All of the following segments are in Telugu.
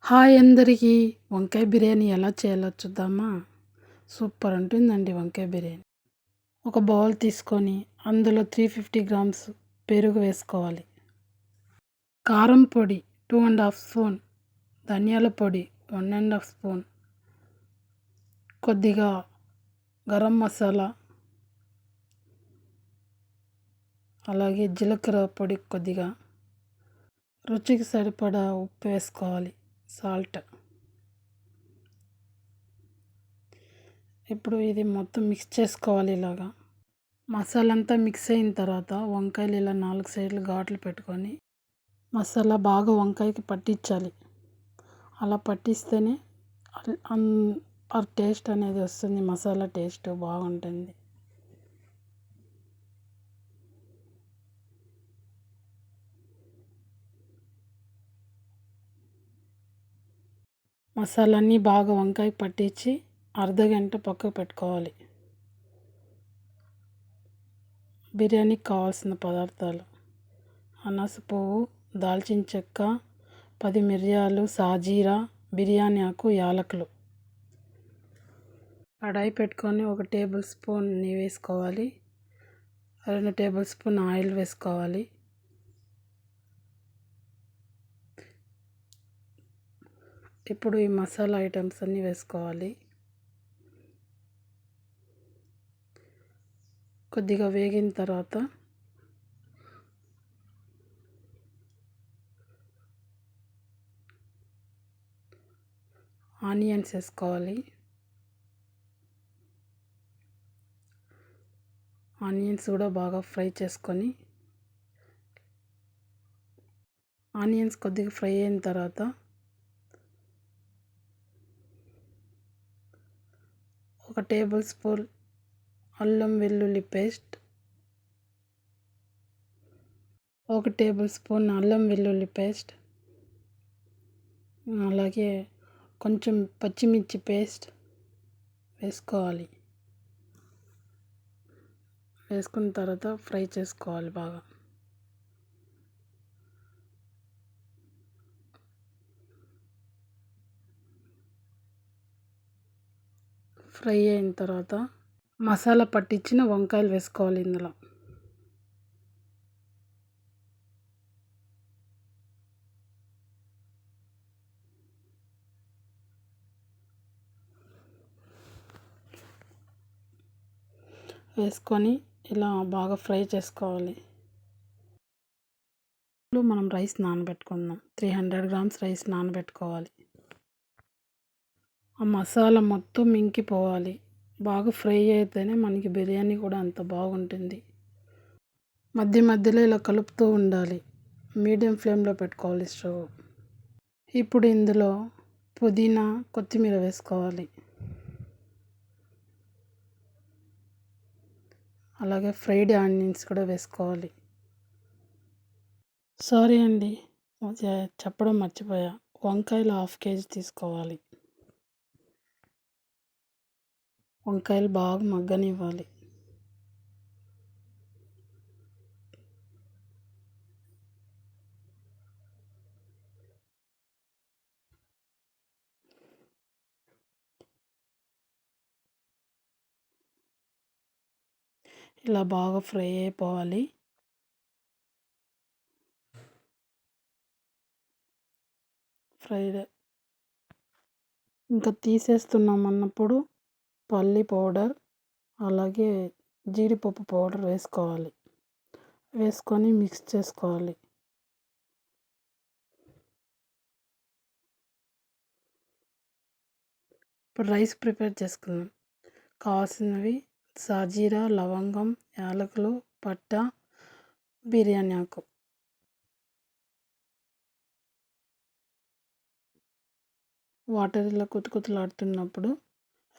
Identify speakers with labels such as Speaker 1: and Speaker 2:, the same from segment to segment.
Speaker 1: హాయ్ అందరికీ. వంకాయ బిర్యానీ ఎలా చేయాలో చూద్దామా? సూపర్ ఉంటుందండి వంకాయ బిర్యానీ. ఒక బౌల్ తీసుకొని అందులో 350 గ్రామ్స్ పెరుగు వేసుకోవాలి. కారం పొడి 2½ స్పూన్, ధనియాల పొడి 1½ స్పూన్, కొద్దిగా గరం మసాలా, అలాగే జీలకర్ర పొడి కొద్దిగా, రుచికి సరిపడా ఉప్పు వేసుకోవాలి, సాల్ట్. ఇప్పుడు ఇది మొత్తం మిక్స్ చేసుకోవాలి. ఇలాగా మసాలా అంతా మిక్స్ అయిన తర్వాత వంకాయలు ఇలా 4 సైడ్లు ఘాట్లు పెట్టుకొని మసాలా బాగా వంకాయకి పట్టించాలి. అలా పట్టిస్తేనే ఆ టేస్ట్ అనేది వస్తుంది. మసాలా టేస్ట్ బాగుంటుంది. మసాలాన్ని బాగా వంకాయ పట్టించి అర్ధగంట పక్కకు పెట్టుకోవాలి. బిర్యానీకి కావాల్సిన పదార్థాలు: అనాస పువ్వు, దాల్చిన చెక్క, 10 మిరియాలు, సాజీరా, బిర్యానీ ఆకు, యాలకులు. కడాయి పెట్టుకొని 1 టేబుల్ స్పూన్ నెయ్యి వేసుకోవాలి. 2 టేబుల్ స్పూన్ ఆయిల్ వేసుకోవాలి. ఇప్పుడు ఈ మసాలా ఐటమ్స్ అన్నీ వేసుకోవాలి. కొద్దిగా వేగిన తర్వాత ఆనియన్స్ వేసుకోవాలి. ఆనియన్స్ కూడా బాగా ఫ్రై చేసుకొని ఆనియన్స్ కొద్దిగా ఫ్రై అయిన తర్వాత 1 టేబుల్ స్పూన్ అల్లం వెల్లుల్లి పేస్ట్, 1 టేబుల్ స్పూన్ అల్లం వెల్లుల్లి పేస్ట్, అలాగే కొంచెం పచ్చిమిర్చి పేస్ట్ వేసుకోవాలి. వేసుకున్న తర్వాత ఫ్రై చేసుకోవాలి బాగా. ఫ్రై అయిన తర్వాత మసాలా పట్టించిన వంకాయలు వేసుకోవాలి. ఇందులో వేసుకొని ఇలా బాగా ఫ్రై చేసుకోవాలి. మనం రైస్ నానబెట్టుకుందాం. 300 గ్రామ్స్ రైస్ నానబెట్టుకోవాలి. ఆ మసాలా మొత్తం ఇంకిపోవాలి. బాగా ఫ్రై అయితేనే మనకి బిర్యానీ కూడా అంత బాగుంటుంది. మధ్య మధ్యలో ఇలా కలుపుతూ ఉండాలి. మీడియం ఫ్లేమ్లో పెట్టుకోవాలి స్టవ్. ఇప్పుడు ఇందులో పుదీనా, కొత్తిమీర వేసుకోవాలి. అలాగే ఫ్రైడ్ ఆనియన్స్ కూడా వేసుకోవాలి. సారీ అండి, చెప్పడం మర్చిపోయా. వంకాయలు 1/2 కేజీ తీసుకోవాలి. వంకాయలు బాగా మగ్గనివ్వాలి. ఇలా బాగా ఫ్రై అయిపోవాలి. ఫ్రైడ్ ఇంకా తీసేస్తున్నాం అన్నప్పుడు పల్లి పౌడర్, అలాగే జీడిపప్పు పౌడర్ వేసుకోవాలి. వేసుకొని మిక్స్ చేసుకోవాలి. ఇప్పుడు రైస్ ప్రిపేర్ చేసుకుందాం. కావాల్సినవి సాజీరా, లవంగం, యాలకులు, పట్ట, బిర్యానీ ఆకు. వాటర్ ఇలా కుతుకుతులాడుతున్నప్పుడు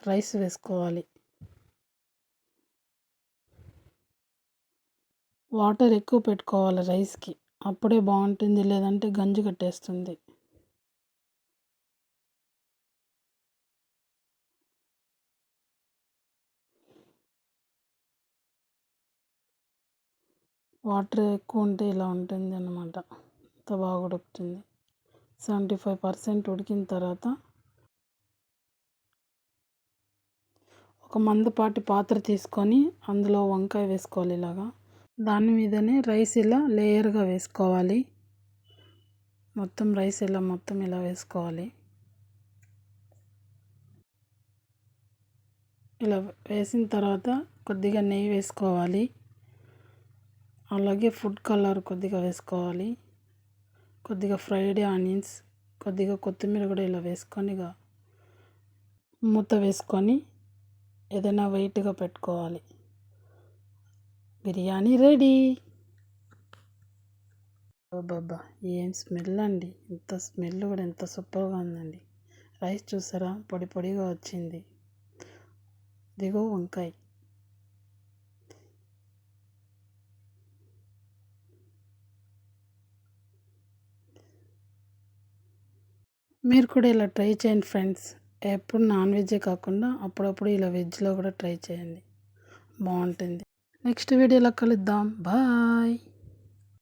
Speaker 1: రైస్ వేసుకోవాలి. వాటర్ ఎక్కువ పెట్టుకోవాలి రైస్కి, అప్పుడే బాగుంటుంది. లేదంటే గంజి కట్టేస్తుంది. వాటర్ ఎక్కువ ఉంటే ఇలా ఉంటుంది అన్నమాట. అంత బాగా ఉడుకుతుంది. 75% ఉడికిన తర్వాత ఒక మందపాటి పాత్ర తీసుకొని అందులో వంకాయ వేసుకోవాలి ఇలాగా. దాని మీదనే రైస్ ఇలా లేయర్గా వేసుకోవాలి. మొత్తం రైస్ ఇలా వేసుకోవాలి. ఇలా వేసిన తర్వాత కొద్దిగా నెయ్యి వేసుకోవాలి. అలాగే ఫుడ్ కలర్ కొద్దిగా వేసుకోవాలి. కొద్దిగా ఫ్రైడ్ ఆనియన్స్, కొద్దిగా కొత్తిమీర కూడా ఇలా వేసుకొని మూత వేసుకొని ఏదైనా వెయిట్గా పెట్టుకోవాలి. బిర్యానీ రెడీ. బాబా ఏం స్మెల్ అండి! స్మెల్ కూడా ఎంత సూపర్గా ఉందండి. రైస్ చూసారా పొడి పొడిగా వచ్చింది. ఇదిగో వంకాయ. మీరు కూడా ఇలా ట్రై చేయండి ఫ్రెండ్స్. ఎప్పుడు నాన్ వెజ్జే కాకుండా అప్పుడప్పుడు ఇలా వెజ్లో కూడా ట్రై చేయండి, బాగుంటుంది. నెక్స్ట్ వీడియోలో కలుద్దాం. బాయ్.